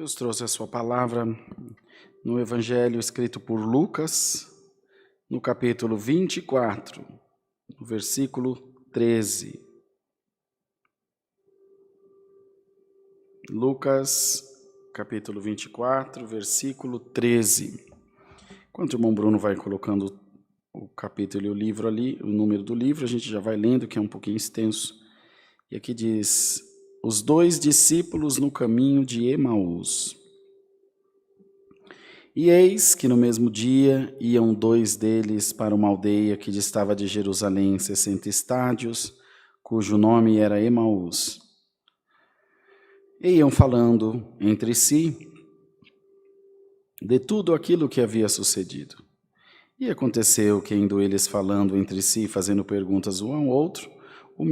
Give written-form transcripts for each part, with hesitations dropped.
Deus trouxe a sua palavra no Evangelho escrito por Lucas, no capítulo 24, no versículo 13. Lucas, capítulo 24, versículo 13. Enquanto o irmão Bruno vai colocando o capítulo e o livro ali, o número do livro, a gente já vai lendo, que é um pouquinho extenso. E aqui diz: os 2 discípulos no caminho de Emaús. E eis que no mesmo dia iam 2 deles para uma aldeia que distava de Jerusalém 60 estádios, cujo nome era Emaús. E iam falando entre si de tudo aquilo que havia sucedido. E aconteceu que, indo eles falando entre si, fazendo perguntas um ao outro, o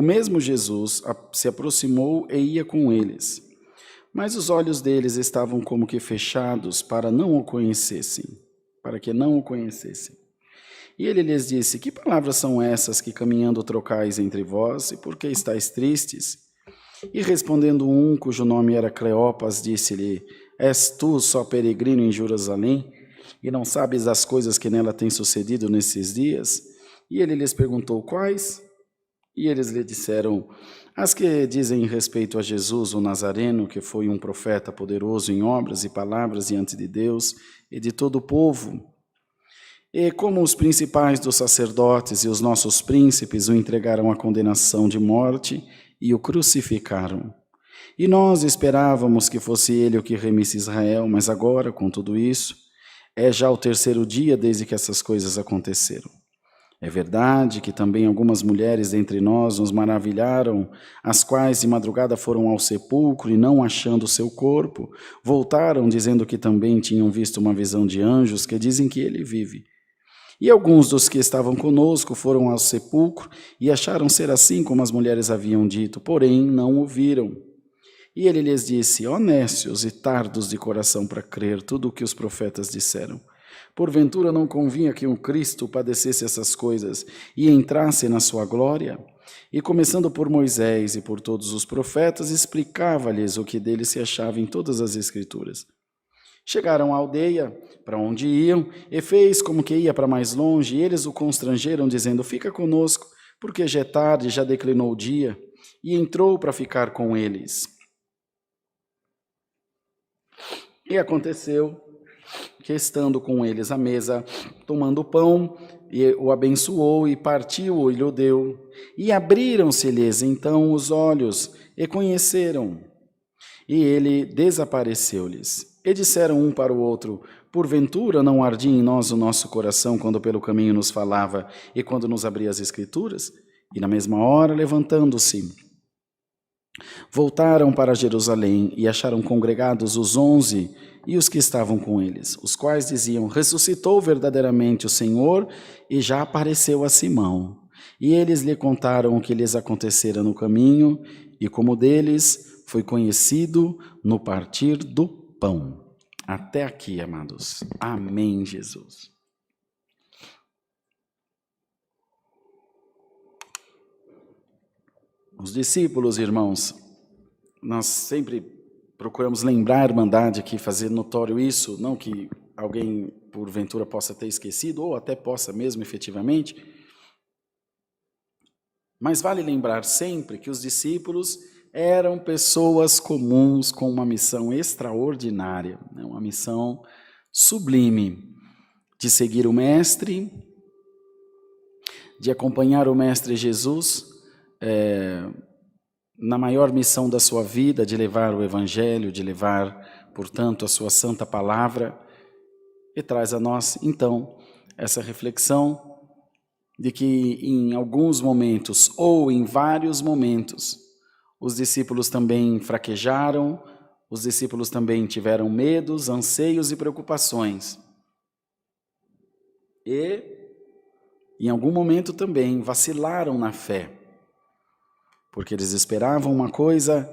mesmo Jesus, se aproximou e ia com eles. Mas os olhos deles estavam como que fechados para que não o conhecessem. E ele lhes disse: que palavras são essas que caminhando trocais entre vós, e por que estáis tristes? E respondendo um, cujo nome era Cleopas, disse-lhe: és tu só peregrino em Jerusalém, e não sabes as coisas que nela têm sucedido nesses dias? E ele lhes perguntou: quais? E eles lhe disseram: as que dizem respeito a Jesus, o Nazareno, que foi um profeta poderoso em obras e palavras diante de Deus e de todo o povo. E como os principais dos sacerdotes e os nossos príncipes o entregaram à condenação de morte e o crucificaram. E nós esperávamos que fosse ele o que remisse Israel, mas agora, com tudo isso, é já o 3º dia desde que essas coisas aconteceram. É verdade que também algumas mulheres dentre nós nos maravilharam, as quais de madrugada foram ao sepulcro e, não achando o seu corpo, voltaram dizendo que também tinham visto uma visão de anjos que dizem que ele vive. E alguns dos que estavam conosco foram ao sepulcro e acharam ser assim como as mulheres haviam dito, porém não o viram. E ele lhes disse: ó nécios e tardos de coração para crer tudo o que os profetas disseram. Porventura não convinha que o Cristo padecesse essas coisas e entrasse na sua glória? E começando por Moisés e por todos os profetas, explicava-lhes o que dele se achava em todas as Escrituras. Chegaram à aldeia para onde iam, e fez como que ia para mais longe, e eles o constrangeram, dizendo: fica conosco, porque já é tarde, já declinou o dia. E entrou para ficar com eles. E aconteceu que, estando com eles à mesa, tomando o pão, o abençoou e partiu-o e lhe deu. E abriram-se-lhes então os olhos e conheceram. E ele desapareceu-lhes. E disseram um para o outro: porventura não ardia em nós o nosso coração quando pelo caminho nos falava e quando nos abria as Escrituras? E na mesma hora, levantando-se, voltaram para Jerusalém e acharam congregados os 11 e os que estavam com eles, os quais diziam: ressuscitou verdadeiramente o Senhor e já apareceu a Simão. E eles lhe contaram o que lhes acontecera no caminho e como deles foi conhecido no partir do pão. Até aqui, amados. Amém, Jesus. Os discípulos, irmãos, nós sempre procuramos lembrar a Irmandade aqui, fazer notório isso, não que alguém, porventura, possa ter esquecido, ou até possa mesmo, efetivamente, mas vale lembrar sempre que os discípulos eram pessoas comuns com uma missão extraordinária, uma missão sublime, de seguir o Mestre, de acompanhar o Mestre Jesus, na maior missão da sua vida, de levar o Evangelho, de levar, portanto, a sua santa palavra, e traz a nós, então, essa reflexão de que em alguns momentos, ou em vários momentos, os discípulos também fraquejaram, os discípulos também tiveram medos, anseios e preocupações. E, em algum momento também, vacilaram na fé, porque eles esperavam uma coisa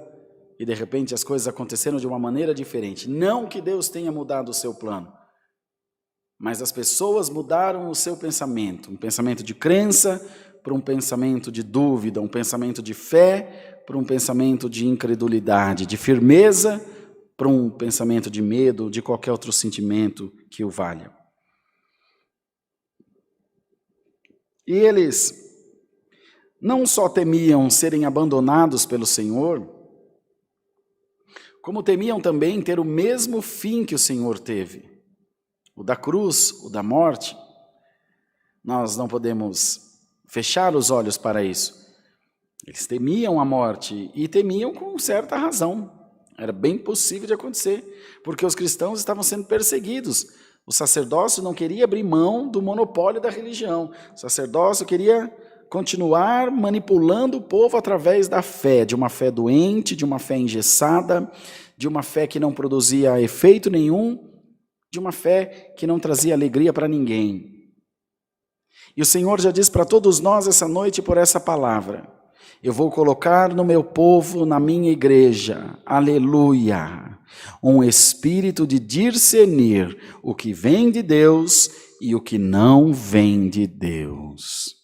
e de repente as coisas aconteceram de uma maneira diferente. Não que Deus tenha mudado o seu plano, mas as pessoas mudaram o seu pensamento, um pensamento de crença para um pensamento de dúvida, um pensamento de fé para um pensamento de incredulidade, de firmeza para um pensamento de medo, de qualquer outro sentimento que o valha. E eles não só temiam serem abandonados pelo Senhor, como temiam também ter o mesmo fim que o Senhor teve, o da cruz, o da morte. Nós não podemos fechar os olhos para isso. Eles temiam a morte e temiam com certa razão. Era bem possível de acontecer, porque os cristãos estavam sendo perseguidos. O sacerdócio não queria abrir mão do monopólio da religião. O sacerdócio queria continuar manipulando o povo através da fé, de uma fé doente, de uma fé engessada, de uma fé que não produzia efeito nenhum, de uma fé que não trazia alegria para ninguém. E o Senhor já diz para todos nós essa noite por essa palavra: eu vou colocar no meu povo, na minha igreja, aleluia, um espírito de discernir o que vem de Deus e o que não vem de Deus.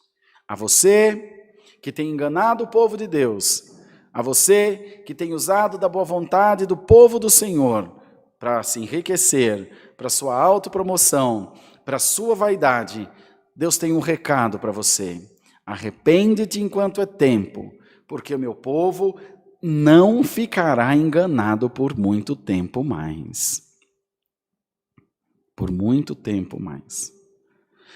A você que tem enganado o povo de Deus, a você que tem usado da boa vontade do povo do Senhor para se enriquecer, para sua autopromoção, para sua vaidade, Deus tem um recado para você. Arrepende-te enquanto é tempo, porque o meu povo não ficará enganado por muito tempo mais. Por muito tempo mais.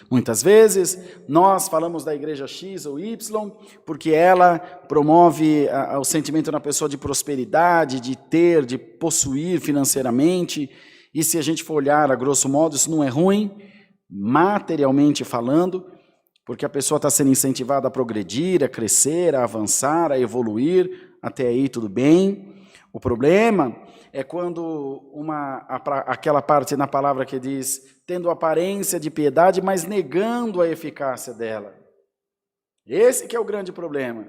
Muitas vezes nós falamos da igreja X ou Y porque ela promove o sentimento na pessoa de prosperidade, de ter, de possuir financeiramente. E se a gente for olhar a grosso modo, isso não é ruim, materialmente falando, porque a pessoa está sendo incentivada a progredir, a crescer, a avançar, a evoluir, até aí tudo bem. O problema é quando aquela parte na palavra que diz, tendo aparência de piedade, mas negando a eficácia dela. Esse que é o grande problema.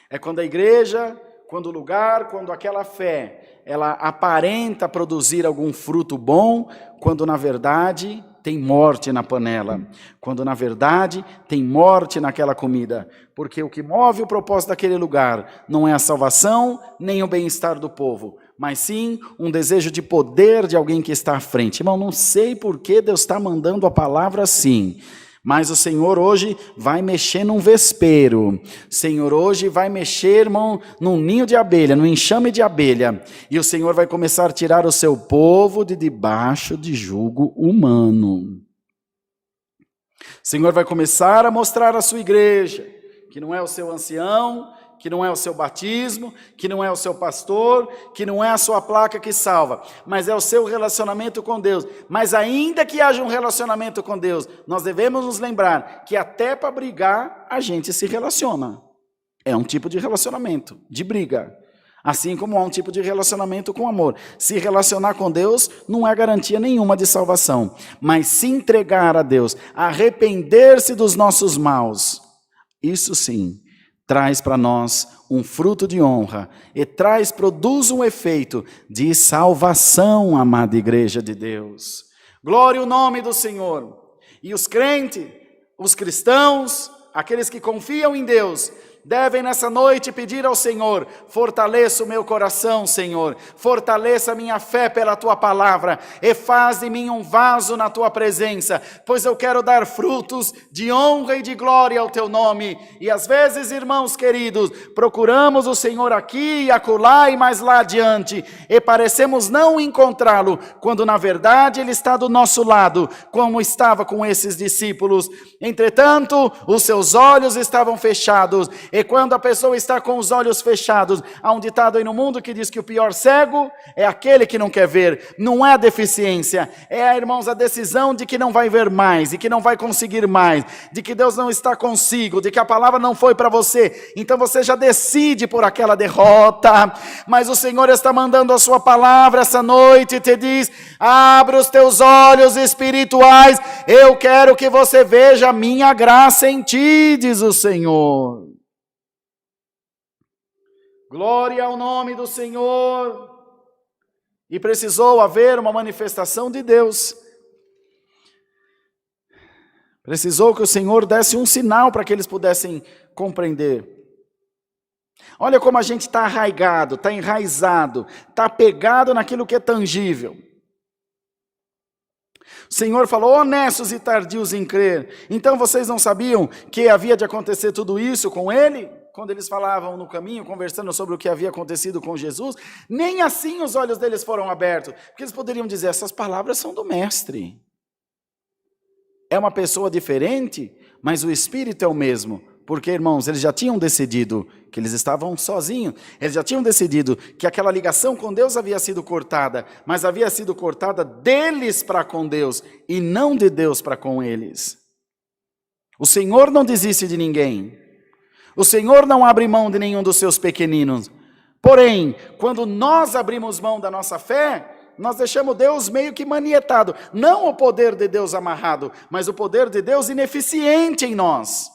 É quando a igreja, quando o lugar, quando aquela fé, ela aparenta produzir algum fruto bom, quando na verdade tem morte na panela, quando na verdade tem morte naquela comida, porque o que move o propósito daquele lugar não é a salvação, nem o bem-estar do povo, mas sim um desejo de poder de alguém que está à frente. Irmão, não sei por que Deus está mandando a palavra assim, mas o Senhor hoje vai mexer num vespeiro. O Senhor hoje vai mexer, irmão, num ninho de abelha, num enxame de abelha. E o Senhor vai começar a tirar o seu povo de debaixo de jugo humano. O Senhor vai começar a mostrar à sua igreja que não é o seu ancião, que não é o seu batismo, que não é o seu pastor, que não é a sua placa que salva, mas é o seu relacionamento com Deus. Mas ainda que haja um relacionamento com Deus, nós devemos nos lembrar que até para brigar a gente se relaciona. É um tipo de relacionamento, de briga. Assim como há um tipo de relacionamento com amor. Se relacionar com Deus não é garantia nenhuma de salvação, mas se entregar a Deus, arrepender-se dos nossos maus, isso sim, traz para nós um fruto de honra e produz um efeito de salvação, amada igreja de Deus. Glória ao nome do Senhor. E os crentes, os cristãos, aqueles que confiam em Deus, devem nessa noite pedir ao Senhor: fortaleça o meu coração, Senhor, fortaleça a minha fé pela Tua palavra, e faz de mim um vaso na Tua presença, pois eu quero dar frutos de honra e de glória ao Teu nome. E às vezes, irmãos queridos, procuramos o Senhor aqui e acolá e mais lá adiante, e parecemos não encontrá-lo, quando na verdade Ele está do nosso lado, como estava com esses discípulos. Entretanto, os seus olhos estavam fechados. E quando a pessoa está com os olhos fechados, há um ditado aí no mundo que diz que o pior cego é aquele que não quer ver. Não é a deficiência, é, irmãos, a decisão de que não vai ver mais, de que não vai conseguir mais, de que Deus não está consigo, de que a palavra não foi para você. Então você já decide por aquela derrota, mas o Senhor está mandando a sua palavra essa noite e te diz: abre os teus olhos espirituais, eu quero que você veja a minha graça em ti, diz o Senhor. Glória ao nome do Senhor. E precisou haver uma manifestação de Deus. Precisou que o Senhor desse um sinal para que eles pudessem compreender. Olha como a gente está arraigado, está enraizado, está apegado naquilo que é tangível. O Senhor falou, honestos e tardios em crer. Então vocês não sabiam que havia de acontecer tudo isso com ele? Quando eles falavam no caminho, conversando sobre o que havia acontecido com Jesus, nem assim os olhos deles foram abertos. Porque eles poderiam dizer, essas palavras são do mestre. É uma pessoa diferente, mas o Espírito é o mesmo. Porque, irmãos, eles já tinham decidido que eles estavam sozinhos. Eles já tinham decidido que aquela ligação com Deus havia sido cortada, mas havia sido cortada deles para com Deus e não de Deus para com eles. O Senhor não desiste de ninguém. O Senhor não abre mão de nenhum dos seus pequeninos. Porém, quando nós abrimos mão da nossa fé, nós deixamos Deus meio que manietado. Não o poder de Deus amarrado, mas o poder de Deus ineficiente em nós.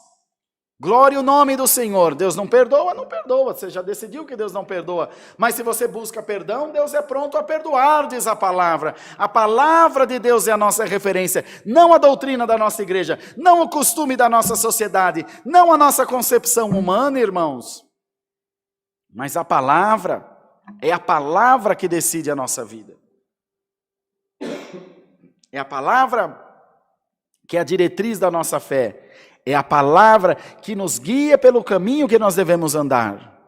Glória ao nome do Senhor. Deus não perdoa? Não perdoa. Você já decidiu que Deus não perdoa. Mas se você busca perdão, Deus é pronto a perdoar, diz a palavra. A palavra de Deus é a nossa referência. Não a doutrina da nossa igreja. Não o costume da nossa sociedade. Não a nossa concepção humana, irmãos. Mas a palavra é a palavra que decide a nossa vida. É a palavra que é a diretriz da nossa fé. É a palavra que nos guia pelo caminho que nós devemos andar.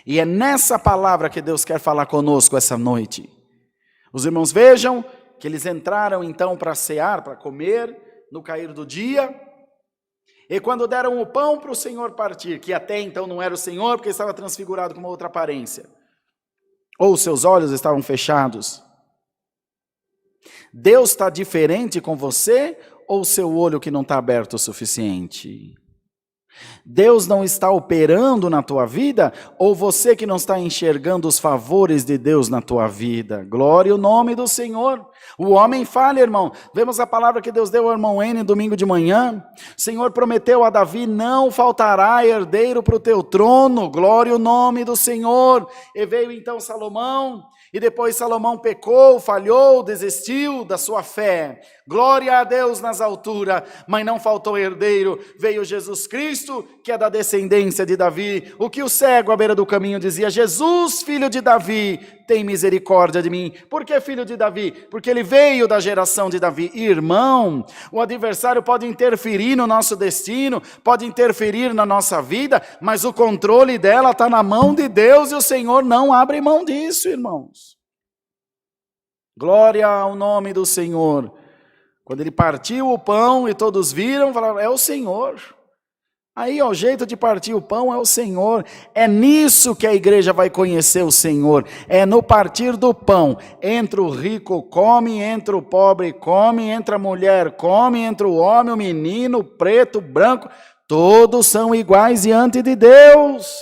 E é nessa palavra que Deus quer falar conosco essa noite. Os irmãos vejam que eles entraram então para cear, para comer, no cair do dia. E quando deram o pão para o Senhor partir, que até então não era o Senhor, porque estava transfigurado com uma outra aparência. Ou seus olhos estavam fechados. Deus está diferente com você, ou seu olho que não está aberto o suficiente? Deus não está operando na tua vida, ou você que não está enxergando os favores de Deus na tua vida? Glória ao nome do Senhor. O homem falha, irmão. Vemos a palavra que Deus deu ao irmão N domingo de manhã. O Senhor prometeu a Davi, não faltará herdeiro para o teu trono. Glória ao nome do Senhor. E veio então Salomão. E depois Salomão pecou, falhou, desistiu da sua fé. Glória a Deus nas alturas, mas não faltou herdeiro. Veio Jesus Cristo, que é da descendência de Davi. O que o cego à beira do caminho dizia, Jesus, filho de Davi, tem misericórdia de mim. Por que filho de Davi? Porque ele veio da geração de Davi. Irmão, o adversário pode interferir no nosso destino, pode interferir na nossa vida, mas o controle dela está na mão de Deus e o Senhor não abre mão disso, irmãos. Glória ao nome do Senhor. Quando ele partiu o pão e todos viram, falaram, é o Senhor. Aí, ó, o jeito de partir o pão é o Senhor. É nisso que a igreja vai conhecer o Senhor. É no partir do pão. Entra o rico, come, entra o pobre, come, entra a mulher, come, entra o homem, o menino, o preto, o branco. Todos são iguais diante de Deus.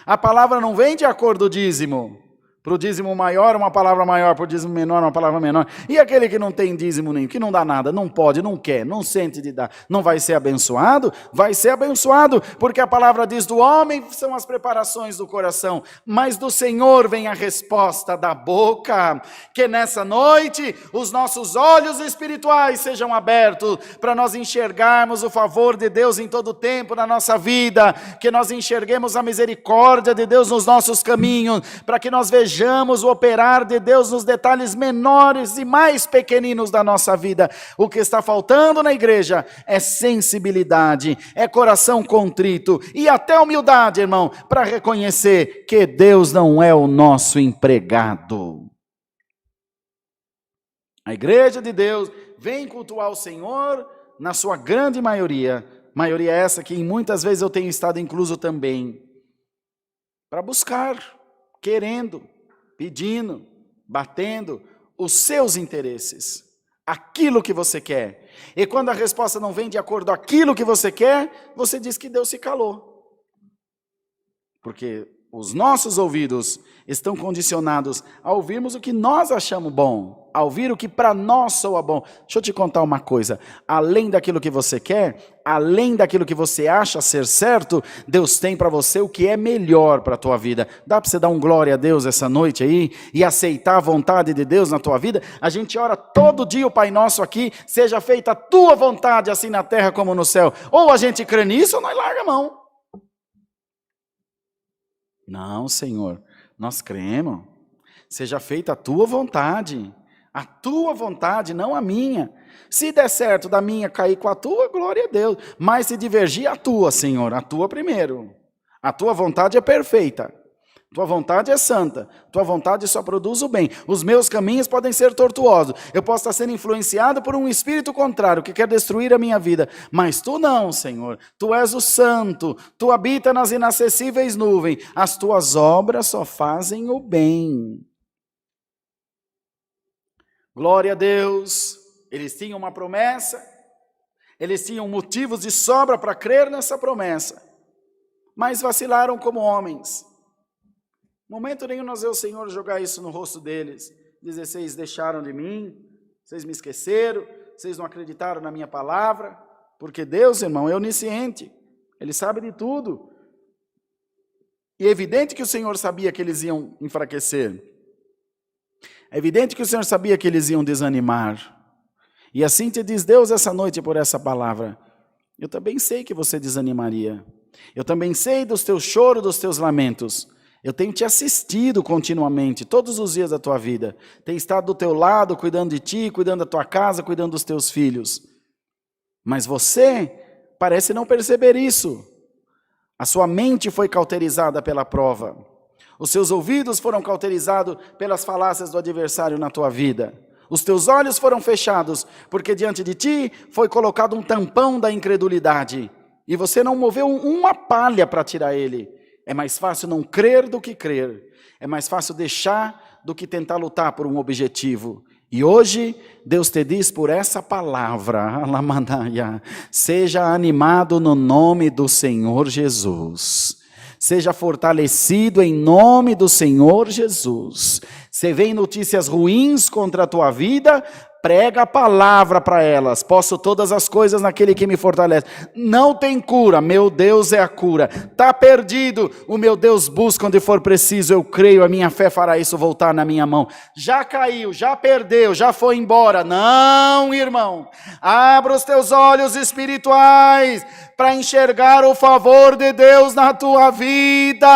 A palavra não vem de acordo com o dízimo. Para o dízimo maior, uma palavra maior, para o dízimo menor, uma palavra menor. E aquele que não tem dízimo nenhum, que não dá nada, não pode, não quer, não sente de dar, não vai ser abençoado? Vai ser abençoado, porque a palavra diz, do homem são as preparações do coração, mas do Senhor vem a resposta da boca. Que nessa noite, os nossos olhos espirituais sejam abertos, para nós enxergarmos o favor de Deus em todo o tempo na nossa vida, que nós enxerguemos a misericórdia de Deus nos nossos caminhos, para que nós vejamos o operar de Deus nos detalhes menores e mais pequeninos da nossa vida. O que está faltando na igreja é sensibilidade, é coração contrito e até humildade, irmão, para reconhecer que Deus não é o nosso empregado. A igreja de Deus vem cultuar o Senhor na sua grande maioria essa que muitas vezes eu tenho estado incluso também, para buscar, querendo, pedindo, batendo os seus interesses, aquilo que você quer. E quando a resposta não vem de acordo com aquilo que você quer, você diz que Deus se calou. Porque os nossos ouvidos estão condicionados a ouvirmos o que nós achamos bom, a ouvir o que para nós soa bom. Deixa eu te contar uma coisa, além daquilo que você quer, além daquilo que você acha ser certo, Deus tem para você o que é melhor para a tua vida. Dá para você dar um glória a Deus essa noite aí e aceitar a vontade de Deus na tua vida? A gente ora todo dia o Pai Nosso aqui, seja feita a tua vontade assim na terra como no céu. Ou a gente crê nisso ou nós larga a mão. Não, Senhor, nós cremos. Seja feita a tua vontade, não a minha. Se der certo da minha cair com a tua, glória a Deus. Mas se divergir, a tua, Senhor, a tua primeiro. A tua vontade é perfeita. Tua vontade é santa, tua vontade só produz o bem. Os meus caminhos podem ser tortuosos. Eu posso estar sendo influenciado por um espírito contrário que quer destruir a minha vida. Mas tu não, Senhor. Tu és o santo. Tu habita nas inacessíveis nuvens. As tuas obras só fazem o bem. Glória a Deus. Eles tinham uma promessa. Eles tinham motivos de sobra para crer nessa promessa. Mas vacilaram como homens. Momento nenhum nós vemos o Senhor jogar isso no rosto deles. Dizer, vocês deixaram de mim, vocês me esqueceram, vocês não acreditaram na minha palavra. Porque Deus, irmão, é onisciente. Ele sabe de tudo. E é evidente que o Senhor sabia que eles iam enfraquecer. É evidente que o Senhor sabia que eles iam desanimar. E assim te diz Deus essa noite por essa palavra. Eu também sei que você desanimaria. Eu também sei dos teus choros, dos teus lamentos. Eu tenho te assistido continuamente, todos os dias da tua vida. Tenho estado do teu lado, cuidando de ti, cuidando da tua casa, cuidando dos teus filhos. Mas você parece não perceber isso. A sua mente foi cauterizada pela prova. Os seus ouvidos foram cauterizados pelas falácias do adversário na tua vida. Os teus olhos foram fechados, porque diante de ti foi colocado um tampão da incredulidade. E você não moveu uma palha para tirar ele. É mais fácil não crer do que crer. É mais fácil deixar do que tentar lutar por um objetivo. E hoje, Deus te diz por essa palavra, seja animado no nome do Senhor Jesus. Seja fortalecido em nome do Senhor Jesus. Se vem notícias ruins contra a tua vida, prega a palavra para elas. Posso todas as coisas naquele que me fortalece. Não tem cura, meu Deus é a cura. Está perdido, o meu Deus busca onde for preciso. Eu creio, a minha fé fará isso voltar na minha mão. Já caiu, já perdeu, já foi embora. Não, irmão. Abra os teus olhos espirituais para enxergar o favor de Deus na tua vida.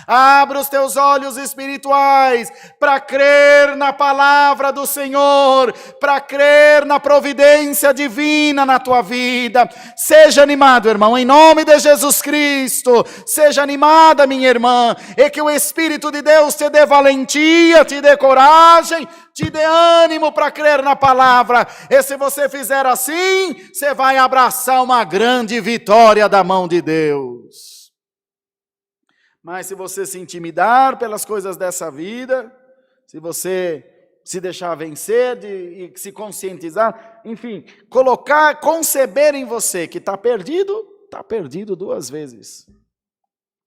Abra os teus olhos espirituais para crer na palavra do Senhor, para crer na providência divina na tua vida. Seja animado, irmão, em nome de Jesus Cristo. Seja animada, minha irmã, e que o Espírito de Deus te dê valentia, te dê coragem, te dê ânimo para crer na palavra. E se você fizer assim, você vai abraçar uma grande vitória da mão de Deus. Mas se você se intimidar pelas coisas dessa vida, se você se deixar vencer e se conscientizar, enfim, conceber em você que está perdido duas vezes.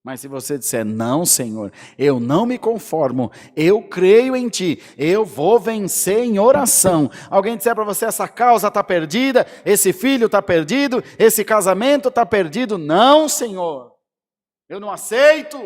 Mas se você disser, não, Senhor, eu não me conformo, eu creio em Ti, eu vou vencer em oração. Alguém disser para você, essa causa está perdida, esse filho está perdido, esse casamento está perdido. Não, Senhor, eu não aceito.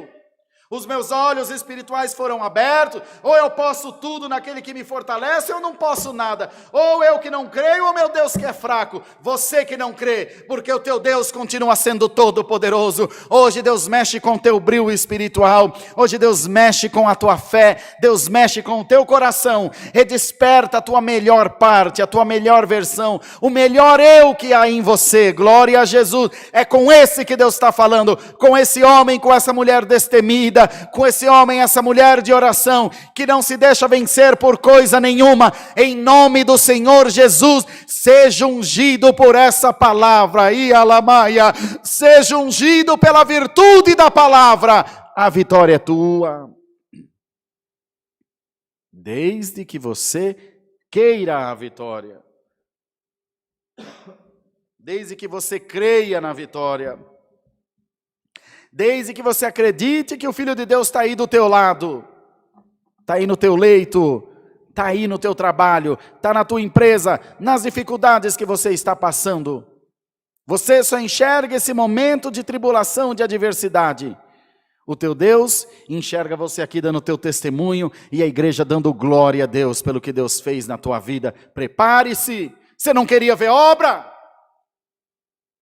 Os meus olhos espirituais foram abertos. Ou eu posso tudo naquele que me fortalece, ou não posso nada. Ou eu que não creio, ou meu Deus que é fraco. Você que não crê, porque o teu Deus continua sendo todo poderoso. Hoje Deus mexe com o teu brilho espiritual. Hoje Deus mexe com a tua fé. Deus mexe com o teu coração. E desperta a tua melhor parte, a tua melhor versão. O melhor eu que há em você. Glória a Jesus. É com esse que Deus está falando. Com esse homem, com essa mulher destemida, com esse homem, essa mulher de oração, que não se deixa vencer por coisa nenhuma. Em nome do Senhor Jesus, seja ungido por essa palavra, seja ungido pela virtude da palavra. A vitória é tua, desde que você queira a vitória, desde que você creia na vitória, desde que você acredite que o Filho de Deus está aí do teu lado, está aí no teu leito, está aí no teu trabalho, está na tua empresa, nas dificuldades que você está passando. Você só enxerga esse momento de tribulação, de adversidade. O teu Deus enxerga você aqui dando teu testemunho e a igreja dando glória a Deus pelo que Deus fez na tua vida. Prepare-se. Você não queria ver obra?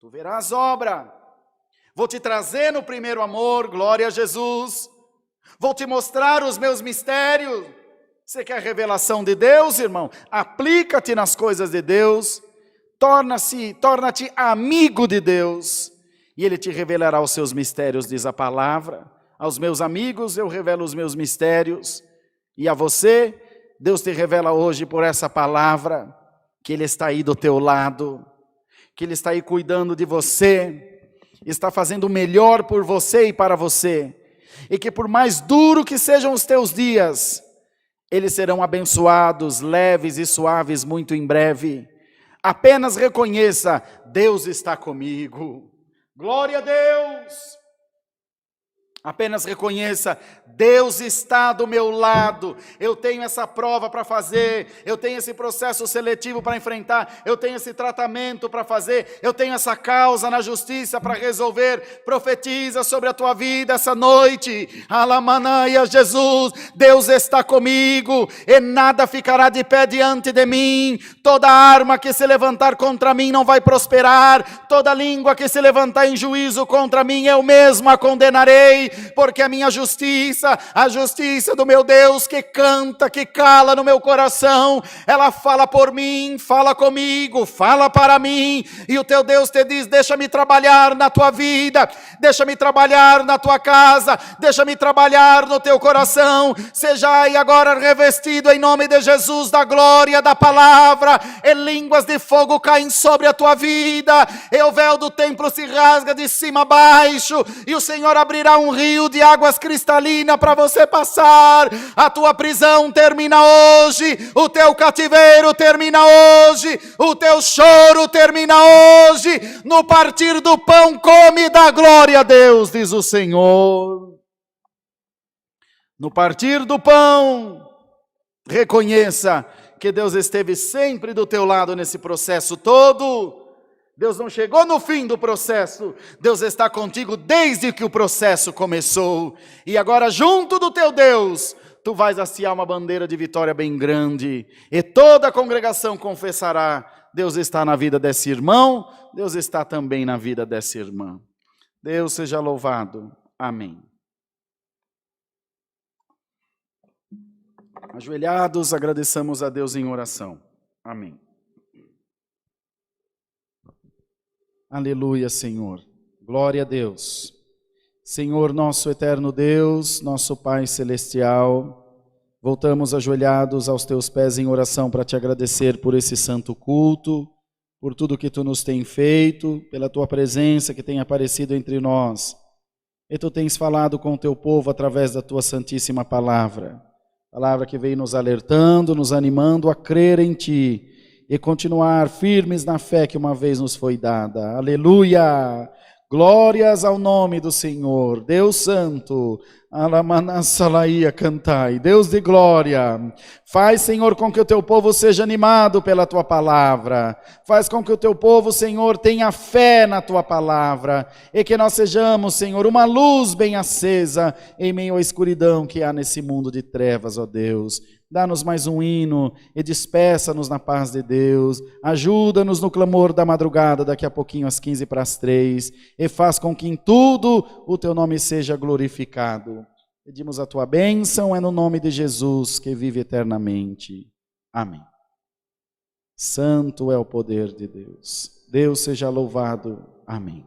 Tu verás obra. Vou te trazer no primeiro amor, glória a Jesus. Vou te mostrar os meus mistérios. Você quer revelação de Deus, irmão? Aplica-te nas coisas de Deus. Torna-te amigo de Deus. E Ele te revelará os seus mistérios, diz a palavra. Aos meus amigos eu revelo os meus mistérios. E a você, Deus te revela hoje por essa palavra, que Ele está aí do teu lado, que Ele está aí cuidando de você, está fazendo o melhor por você e para você, e que por mais duro que sejam os teus dias, eles serão abençoados, leves e suaves muito em breve. Apenas reconheça, Deus está comigo. Glória a Deus! Apenas reconheça, Deus está do meu lado. Eu tenho essa prova para fazer, eu tenho esse processo seletivo para enfrentar, eu tenho esse tratamento para fazer, eu tenho essa causa na justiça para resolver. Profetiza sobre a tua vida essa noite. Alamanaia, Jesus, Deus está comigo e nada ficará de pé diante de mim. Toda arma que se levantar contra mim não vai prosperar, toda língua que se levantar em juízo contra mim, eu mesmo a condenarei. Porque a minha justiça, a justiça do meu Deus que canta, que cala no meu coração, ela fala por mim, fala comigo, fala para mim, e o teu Deus te diz, deixa-me trabalhar na tua vida, deixa-me trabalhar na tua casa, deixa-me trabalhar no teu coração. Sejai agora revestido em nome de Jesus da glória da palavra, e línguas de fogo caem sobre a tua vida, e o véu do templo se rasga de cima a baixo, e o Senhor abrirá um rio de águas cristalinas para você passar. A tua prisão termina hoje, o teu cativeiro termina hoje, o teu choro termina hoje. No partir do pão, come e dá glória a Deus, diz o Senhor. No partir do pão, reconheça que Deus esteve sempre do teu lado nesse processo todo. Deus não chegou no fim do processo, Deus está contigo desde que o processo começou. E agora junto do teu Deus, tu vais hastear uma bandeira de vitória bem grande. E toda a congregação confessará, Deus está na vida desse irmão, Deus está também na vida dessa irmã. Deus seja louvado. Amém. Ajoelhados, agradeçamos a Deus em oração. Amém. Aleluia, Senhor. Glória a Deus. Senhor, nosso eterno Deus, nosso Pai celestial, voltamos ajoelhados aos teus pés em oração para te agradecer por esse santo culto, por tudo que tu nos tem feito, pela tua presença que tem aparecido entre nós. E tu tens falado com o teu povo através da tua santíssima palavra. Palavra que vem nos alertando, nos animando a crer em ti e continuar firmes na fé que uma vez nos foi dada. Aleluia! Glórias ao nome do Senhor, Deus Santo, Alamanasalaia cantai, Deus de glória, faz, Senhor, com que o teu povo seja animado pela tua palavra, faz com que o teu povo, Senhor, tenha fé na tua palavra, e que nós sejamos, Senhor, uma luz bem acesa em meio à escuridão que há nesse mundo de trevas, ó Deus. Dá-nos mais um hino e despeça-nos na paz de Deus. Ajuda-nos no clamor da madrugada, daqui a pouquinho às 2:45, e faz com que em tudo o teu nome seja glorificado. Pedimos a tua bênção, é no nome de Jesus que vive eternamente. Amém. Santo é o poder de Deus. Deus seja louvado. Amém.